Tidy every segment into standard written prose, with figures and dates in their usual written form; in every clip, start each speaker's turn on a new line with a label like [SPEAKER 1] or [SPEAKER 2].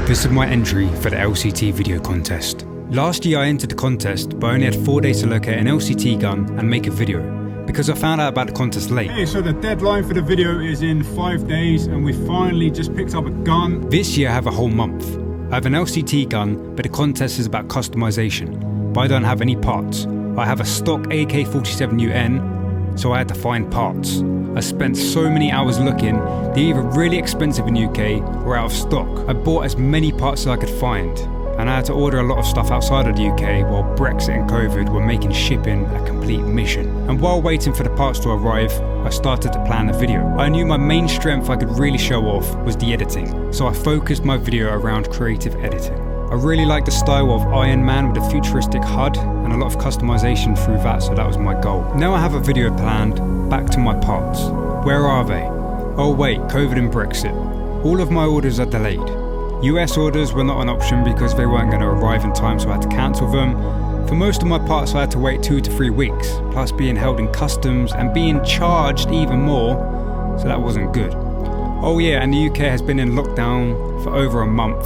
[SPEAKER 1] This is my entry for the LCT video contest. Last year I entered the contest but only had 4 days to locate an LCT gun and make a video, because I found out about the contest late.
[SPEAKER 2] Okay, so the deadline for the video is in 5 days and we finally just picked up a gun.
[SPEAKER 1] This year I have a whole month. I have an LCT gun, but the contest is about customization, but I don't have any parts. I have a stock AK-47 UN, so I had to find parts. I spent so many hours looking. They're either really expensive in UK or out of stock. I bought as many parts as I could find, and I had to order a lot of stuff outside of the UK while Brexit and COVID were making shipping a complete mission. And while waiting for the parts to arrive, I started to plan a video. I knew my main strength I could really show off was the editing, so I focused my video around creative editing. I really like the style of Iron Man with a futuristic HUD and a lot of customization through that, so that was my goal. Now I have a video planned. Back to my parts. Where are they? Oh wait, COVID and Brexit. All of my orders are delayed. US orders were not an option because they weren't going to arrive in time, so I had to cancel them. For most of my parts I had to wait 2 to 3 weeks, plus being held in customs and being charged even more, so that wasn't good. Oh yeah, and the UK has been in lockdown for over a month.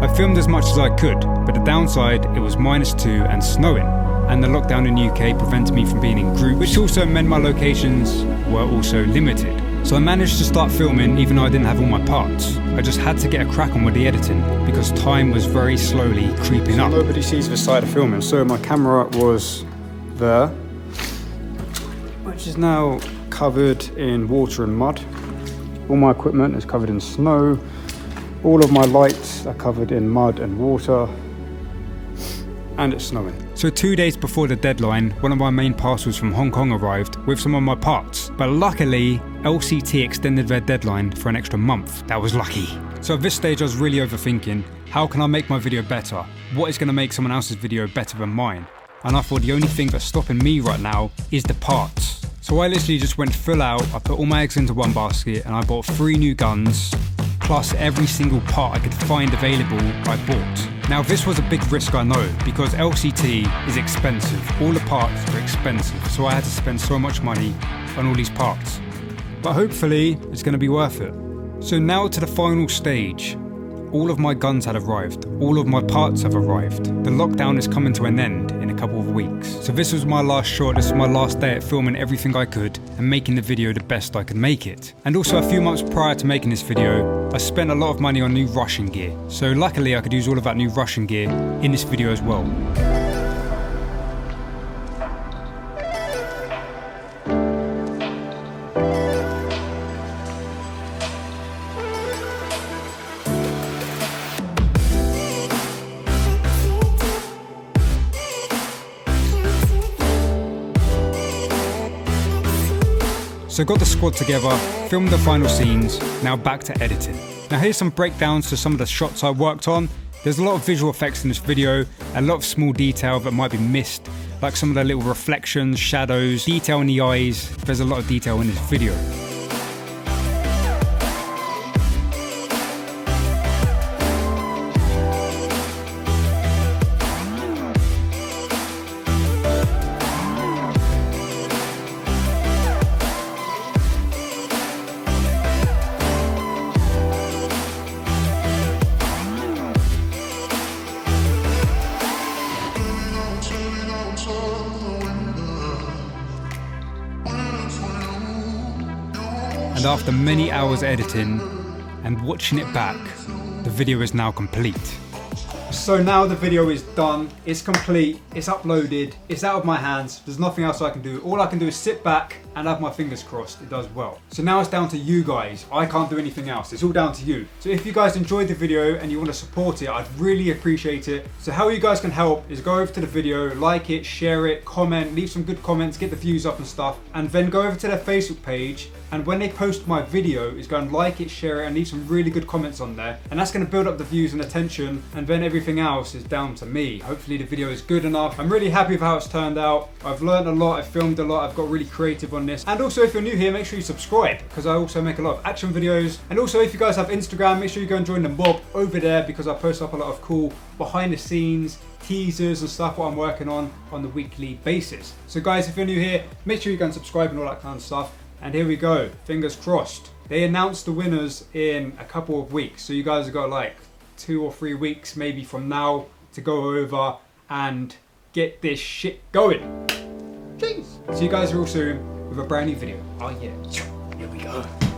[SPEAKER 1] I filmed as much as I could, but the downside, it was -2 and snowing, and the lockdown in the UK prevented me from being in groups, which also meant my locations were also limited. So I managed to start filming even though I didn't have all my parts. I just had to get a crack on with the editing because time was very slowly creeping up. Nobody sees this side of filming, so my camera was there, which is now covered in water and mud. All my equipment is covered in snow. All of my lights are covered in mud and water, and it's snowing. So 2 days before the deadline, one of my main parcels from Hong Kong arrived with some of my parts. But luckily, LCT extended their deadline for an extra month. That was lucky. So at this stage I was really overthinking, how can I make my video better? What is going to make someone else's video better than mine? And I thought the only thing that's stopping me right now is the parts. So I literally just went full out, I put all my eggs into one basket and I bought 3 new guns, plus every single part I could find available I bought. Now this was a big risk, I know, because LCT is expensive. All the parts are expensive, so I had to spend so much money on all these parts. But hopefully it's going to be worth it. So now to the final stage. All of my guns had arrived, all of my parts have arrived. The lockdown is coming to an end in a couple of weeks. So this was my last shot, this was my last day at filming everything I could and making the video the best I could make it. And also a few months prior to making this video, I spent a lot of money on new rushing gear. So luckily I could use all of that new rushing gear in this video as well. So got the squad together, filmed the final scenes, now back to editing. Now here's some breakdowns to some of the shots I worked on. There's a lot of visual effects in this video, a lot of small detail that might be missed, like some of the little reflections, shadows, detail in the eyes. There's a lot of detail in this video. And after many hours editing and watching it back, the video is now complete. So now the video is done, it's complete, it's uploaded, it's out of my hands, there's nothing else I can do. All I can do is sit back and have my fingers crossed it does well. So now it's down to you guys. I can't do anything else, it's all down to you. So if you guys enjoyed the video and you want to support it, I'd really appreciate it. So how you guys can help is go over to the video, like it, share it, comment, leave some good comments, get the views up and stuff, and then go over to their Facebook page, and when they post my video, is go and like it, share it, and leave some really good comments on there. And that's going to build up the views and attention, and then everything else is down to me. Hopefully the video is good enough. I'm really happy with how it's turned out. I've learned a lot, I've filmed a lot, I've got really creative on this. And also if you're new here, make sure you subscribe, because I also make a lot of action videos. And also if you guys have Instagram, make sure you go and join the mob over there, because I post up a lot of cool behind the scenes, teasers and stuff what I'm working on the weekly basis. So guys, if you're new here, make sure you go and subscribe and all that kind of stuff. And here we go, fingers crossed. They announced the winners in a couple of weeks, so you guys have got like 2 or 3 weeks maybe from now to go over and get this shit going. Jeez. See you guys real soon with a brand new video. Oh yeah, here we go.